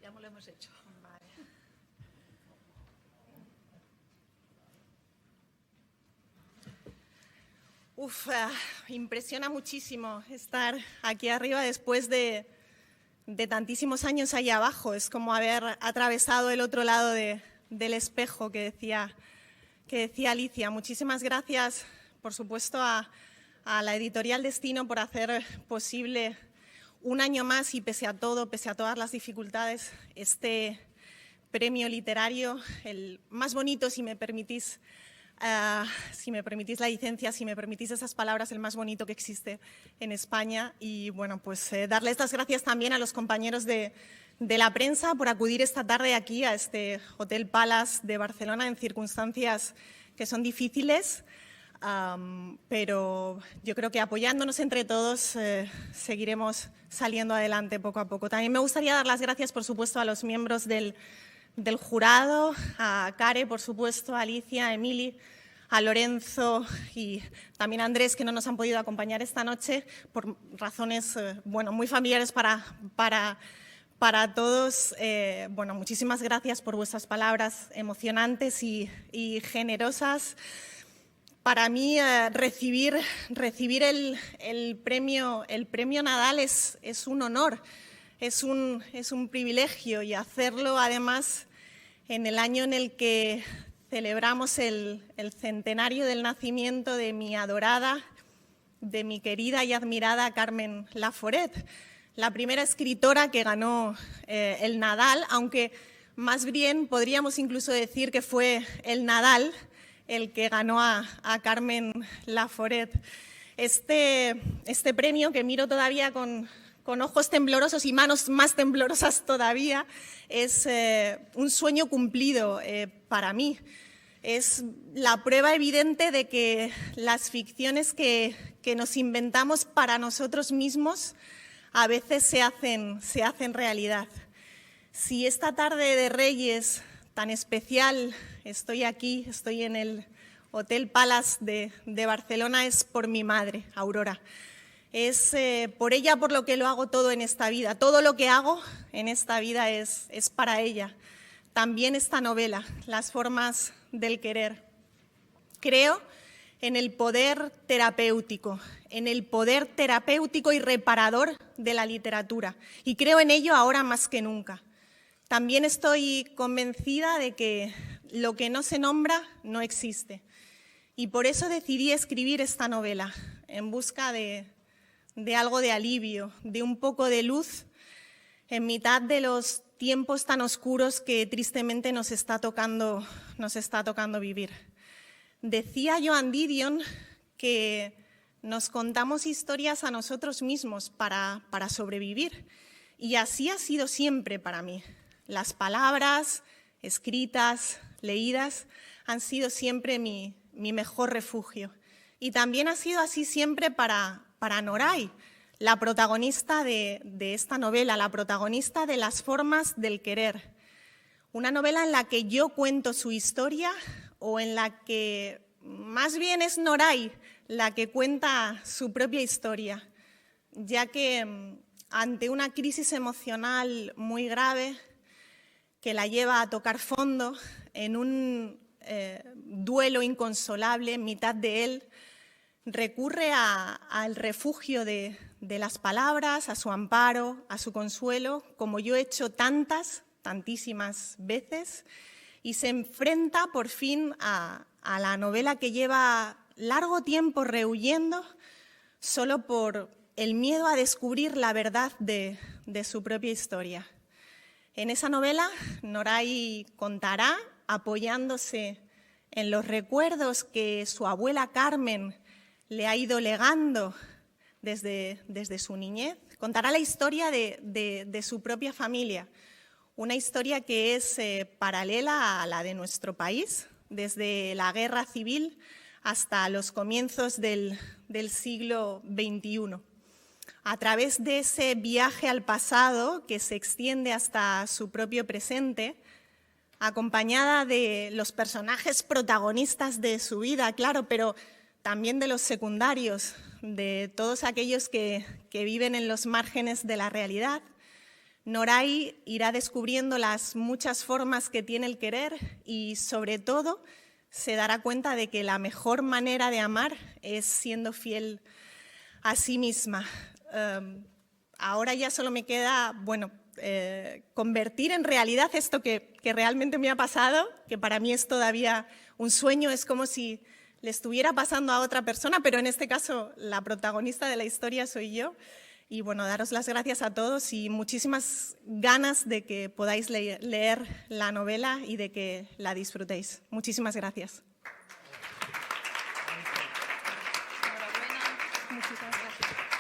Ya lo hemos hecho. Vale. Impresiona muchísimo estar aquí arriba después de tantísimos años ahí abajo. Es como haber atravesado el otro lado del espejo que decía Alicia. Muchísimas gracias, por supuesto, a la Editorial Destino por hacer posible un año más y pese a todo, pese a todas las dificultades, este premio literario, el más bonito, si me permitís la licencia, si me permitís esas palabras, el más bonito que existe en España. Y bueno, pues darles las gracias también a los compañeros de la prensa por acudir esta tarde aquí a este Hotel Palace de Barcelona en circunstancias que son difíciles, pero yo creo que apoyándonos entre todos seguiremos saliendo adelante poco a poco. También me gustaría dar las gracias, por supuesto, a los miembros del jurado, a Care, por supuesto, a Alicia, a Emili, a Lorenzo y también a Andrés, que no nos han podido acompañar esta noche por razones muy familiares para todos. Muchísimas gracias por vuestras palabras emocionantes y generosas. Para mí recibir el premio Nadal es un honor, es un privilegio, y hacerlo además en el año en el que celebramos el centenario del nacimiento de mi adorada, de mi querida y admirada Carmen Laforet, la primera escritora que ganó el Nadal, aunque más bien podríamos incluso decir que fue el Nadal el que ganó a Carmen Laforet. Este premio, que miro todavía con ojos temblorosos y manos más temblorosas todavía, es un sueño cumplido para mí. Es la prueba evidente de que las ficciones que nos inventamos para nosotros mismos a veces se hacen realidad. Si esta tarde de Reyes tan especial estoy aquí, estoy en el Hotel Palace de Barcelona, es por mi madre, Aurora. Es por ella por lo que lo hago todo en esta vida. Todo lo que hago en esta vida es para ella. También esta novela, Las formas del querer. Creo en el poder terapéutico y reparador de la literatura, y creo en ello ahora más que nunca. También estoy convencida de que lo que no se nombra no existe, y por eso decidí escribir esta novela, en busca de algo de alivio, de un poco de luz en mitad de los tiempos tan oscuros que tristemente nos está tocando vivir. Decía Joan Didion que nos contamos historias a nosotros mismos para sobrevivir, y así ha sido siempre para mí. Las palabras escritas, leídas, han sido siempre mi mejor refugio. Y también ha sido así siempre para Noray, la protagonista de esta novela, la protagonista de Las formas del querer. Una novela en la que yo cuento su historia, o en la que más bien es Noray la que cuenta su propia historia, ya que ante una crisis emocional muy grave que la lleva a tocar fondo, en un duelo inconsolable en mitad de él, recurre al refugio de las palabras, a su amparo, a su consuelo, como yo he hecho tantísimas veces, y se enfrenta por fin a la novela que lleva largo tiempo rehuyendo solo por el miedo a descubrir la verdad de su propia historia. En esa novela, Noray contará, apoyándose en los recuerdos que su abuela Carmen le ha ido legando desde su niñez, contará la historia de su propia familia, una historia que es paralela a la de nuestro país, desde la guerra civil hasta los comienzos del siglo XXI. A través de ese viaje al pasado que se extiende hasta su propio presente, acompañada de los personajes protagonistas de su vida, claro, pero también de los secundarios, de todos aquellos que viven en los márgenes de la realidad, Noray irá descubriendo las muchas formas que tiene el querer y, sobre todo, se dará cuenta de que la mejor manera de amar es siendo fiel a sí misma. Ahora ya solo me queda, convertir en realidad esto que realmente me ha pasado, que para mí es todavía un sueño, es como si le estuviera pasando a otra persona, pero en este caso la protagonista de la historia soy yo. Y bueno, daros las gracias a todos y muchísimas ganas de que podáis leer la novela y de que la disfrutéis. Muchísimas gracias. Muchísimas gracias.